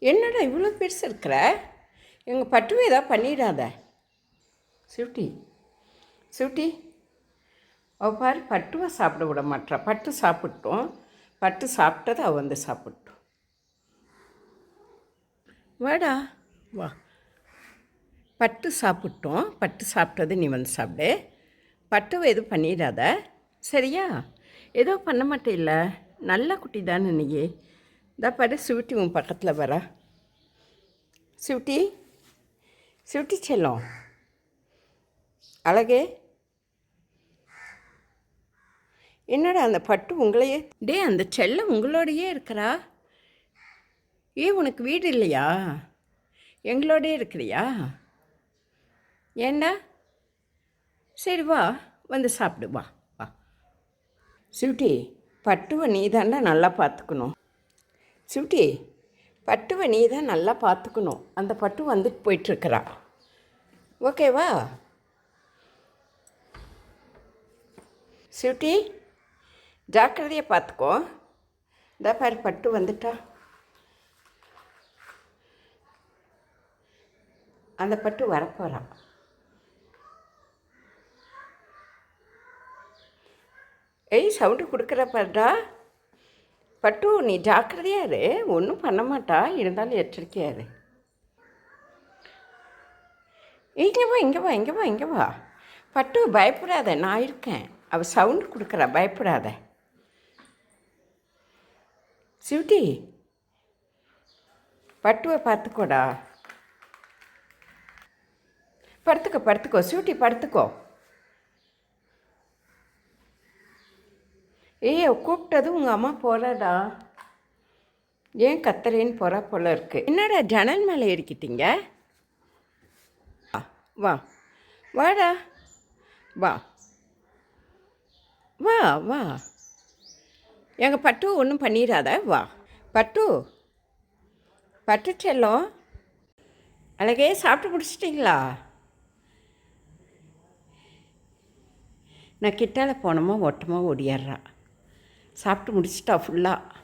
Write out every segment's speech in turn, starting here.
என்னடா இவ்வளோ பெருசு இருக்கிற? எங்கள் பட்டுவை ஏதாவது பண்ணிடாத. சிவட்டி சிவட்டி அவள் பாரு, பட்டுவை சாப்பிட விட மாட்டா. பட்டு சாப்பிட்டோம், பட்டு சாப்பிட்டது அவள் வந்து சாப்பிட்டோம். வாடா வா. பட்டு சாப்பிட்டோம், பட்டு சாப்பிட்டது நீ வந்து சாப்பிடு. பட்டுவை எதுவும் பண்ணிடாத, சரியா? ஏதோ பண்ண மாட்டேல்ல, நல்ல குட்டி தானே நீ. இதா பாரு, சிவட்டி உன் பக்கத்தில் வர. சிவட்டி சிவட்டி செல்லம் அழகே, என்னடா அந்த பட்டு உங்களையே அந்த செல்லம் உங்களோடையே இருக்கிறா? உனக்கு வீடு இல்லையா? எங்களோடையே இருக்கிறியா? ஏண்டா? சரி வா, வந்து சாப்பிடு, வா வா. சிவட்டி, பட்டுவை நீ தாண்டா நல்லா பார்த்துக்கணும். சிவட்டி, பட்டுவை நீ தான் நல்லா பார்த்துக்கணும். அந்த பட்டு வந்துட்டு போயிட்டுருக்குறா, ஓகேவா? சிவட்டி, ஜாக்கிரதையாக பார்த்துக்கோ. இந்த பாரு, பட்டு வந்துட்டா. அந்த பட்டு வரப்போகிறான். சவுண்டு கொடுக்குற பாருடா. பட்டு, நீ ஜாக்கிரதையாக இரு, ஒன்றும் பண்ண மாட்டா, இருந்தாலும் எச்சரிக்கையாக இரு. இங்கே வா, இங்கே வா, இங்கே வா, இங்கே வா. பட்டு பயப்படாத, நான் இருக்கேன். அவள் சவுண்டு கொடுக்குறா, பயப்படாத. சிவட்டி, பட்டுவை பார்த்துக்கோடா. படுத்துக்கோ படுத்துக்கோ சிவட்டி, படுத்துக்கோ. கூப்பிட்டது உங்கள் அம்மா போகிறாடா. ஏன் கத்துறேன்னு போகிறா போல இருக்கு. என்னடா ஜன்னல் மேலே ஏறிக்கிட்டீங்க? வா வாடா, வா வா வா. எங்கள் பட்டு ஒன்றும் பண்ணிடாத, வா. பட்டு, பட்டு செல்லம் அழகே, சாப்பிட்டு முடிச்சிட்டிங்களா? நான் கிட்டால போனோமா ஓட்டமாக ஓடிடுறா. சாப்பிட்டு முடிச்சிட்டா ஃபுல்லாக.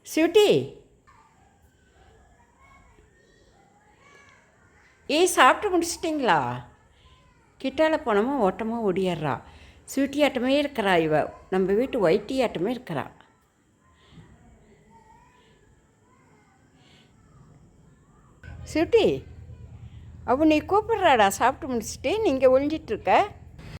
சிவட்டி, சாப்பிட்டு முடிச்சிட்டிங்களா? கிட்டால போனோமா ஓட்டமாக ஓடிடுறா. ஸ்வீட்டி ஆட்டமே இருக்கிறா இவ, நம்ம வீட்டு ஒயிட்டி ஆட்டமே இருக்கிறா. ஸ்வீட்டி, அவள் நீ கூப்பிட்றாடா, சாப்பிட்டு முடிச்சுட்டு நீங்கள் ஒழிஞ்சிட்ருக்க.